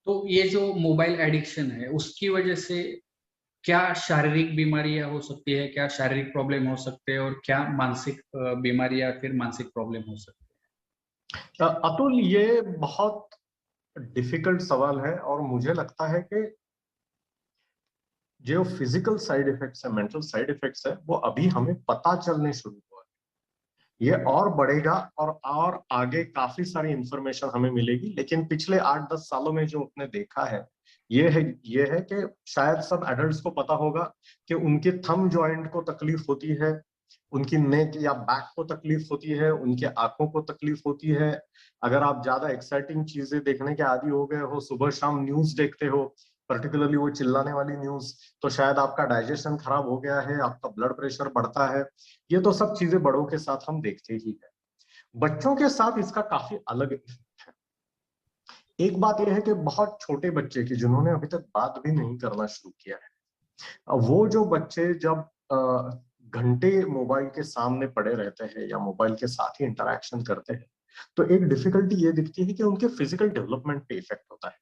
तो ये जो मोबाइल एडिक्शन है, उसकी वजह से क्या शारीरिक बीमारियाँ हो सकती है? क्या शारीरिक प्रॉब्लम हो सकते हैं और क्या मानसिक बीमारी या फिर मानसिक प्रॉब्लम हो सकती है? अतुल, ये बहुत डिफिकल्ट सवाल है और मुझे लगता है कि जो फिजिकल साइड इफेक्ट्स है, मेंटल साइड इफेक्ट्स है, वो अभी हमें पता चलने शुरू हुआ है। ये और बढ़ेगा और आगे काफी सारी इंफॉर्मेशन हमें मिलेगी, लेकिन पिछले 8-10 सालों में जो आपने देखा है, ये है कि शायद सब एडल्ट्स को पता होगा कि उनके थंब जॉइंट को तकलीफ होती है, उनकी नेक या बैक को तकलीफ होती है, उनके आंखों को तकलीफ होती है। अगर आप ज्यादा एक्साइटिंग चीजें देखने के आदी हो गए हो, सुबह शाम न्यूज देखते हो, पर्टिकुलरली वो चिल्लाने वाली न्यूज, तो शायद आपका डाइजेशन खराब हो गया है, आपका ब्लड प्रेशर बढ़ता है। ये तो सब चीजें बड़ों के साथ हम देखते ही है। बच्चों के साथ इसका काफी अलग इफेक्ट है। एक बात यह है कि बहुत छोटे बच्चे की, जिन्होंने अभी तक बात भी नहीं करना शुरू किया है, वो जो बच्चे जब घंटे मोबाइल के सामने पड़े रहते हैं या मोबाइल के साथ ही इंटरेक्शन करते हैं, तो एक डिफिकल्टी ये दिखती है कि उनके फिजिकल डेवलपमेंट पे इफेक्ट होता है।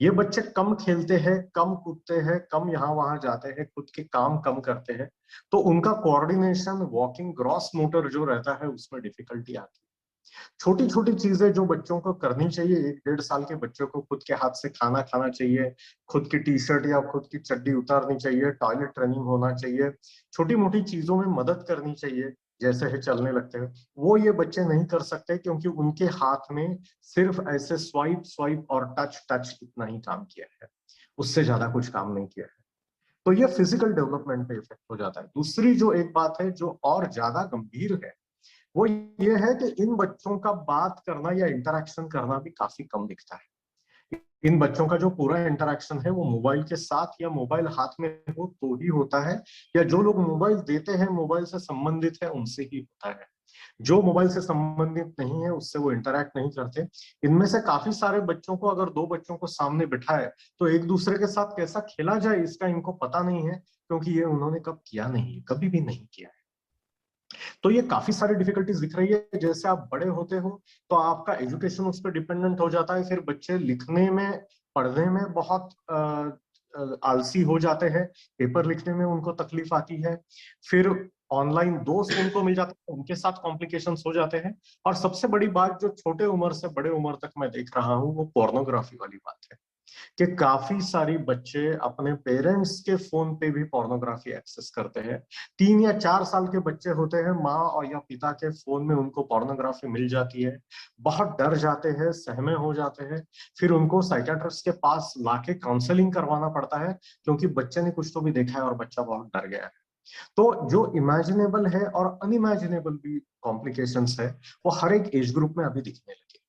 ये बच्चे कम खेलते हैं, कम कूदते हैं, कम यहाँ वहां जाते हैं, खुद के काम कम करते हैं, तो उनका कोऑर्डिनेशन, वॉकिंग, ग्रॉस मोटर जो रहता है, उसमें डिफिकल्टी आती है। छोटी छोटी चीजें जो बच्चों को करनी चाहिए, 1-1.5 साल के बच्चों को खुद के हाथ से खाना खाना चाहिए, खुद की टी शर्ट या खुद की चड्डी उतारनी चाहिए, टॉयलेट रनिंग होना चाहिए, छोटी मोटी चीजों में मदद करनी चाहिए, जैसे है चलने लगते हैं, वो ये बच्चे नहीं कर सकते, क्योंकि उनके हाथ में सिर्फ ऐसे स्वाइप स्वाइप और टच टच इतना ही काम किया है, उससे ज्यादा कुछ काम नहीं किया है। तो ये फिजिकल डेवलपमेंट पे इफेक्ट हो जाता है। दूसरी जो एक बात है जो और ज्यादा गंभीर है, वो ये है कि इन बच्चों का बात करना या इंटरेक्शन करना भी काफी कम दिखता है। इन बच्चों का जो पूरा इंटरेक्शन है वो मोबाइल के साथ या मोबाइल हाथ में हो तो ही होता है, या जो लोग मोबाइल देते हैं, मोबाइल से संबंधित है, उनसे ही होता है। जो मोबाइल से संबंधित नहीं है, उससे वो इंटरेक्ट नहीं करते। इनमें से काफी सारे बच्चों को, अगर दो बच्चों को सामने बिठाए, तो एक दूसरे के साथ कैसा खेला जाए इसका इनको पता नहीं है, क्योंकि ये उन्होंने कब किया नहीं है, कभी भी नहीं किया है। तो ये काफी सारी डिफिकल्टीज दिख रही है। जैसे आप बड़े होते हो तो आपका एजुकेशन उस पर डिपेंडेंट हो जाता है, फिर बच्चे लिखने में, पढ़ने में बहुत आलसी हो जाते हैं, पेपर लिखने में उनको तकलीफ आती है, फिर ऑनलाइन दोस्त उनको मिल जाते हैं, उनके साथ कॉम्प्लिकेशंस हो जाते हैं। और सबसे बड़ी बात जो छोटे उम्र से बड़े उम्र तक मैं देख रहा हूँ, वो पोर्नोग्राफी वाली बात है, कि काफी सारी बच्चे अपने पेरेंट्स के फोन पे भी पोर्नोग्राफी एक्सेस करते हैं। 3 या 4 साल के बच्चे होते हैं, माँ और या पिता के फोन में उनको पोर्नोग्राफी मिल जाती है, बहुत डर जाते हैं, सहमे हो जाते हैं, फिर उनको साइकियाट्रिस्ट के पास लाके काउंसलिंग करवाना पड़ता है, क्योंकि बच्चे ने कुछ तो भी देखा है और बच्चा बहुत डर गया है। तो जो इमेजिनेबल है और अनइमेजिनेबल भी कॉम्प्लिकेशंस है, वो हर एक एज ग्रुप में अभी दिखने लगे।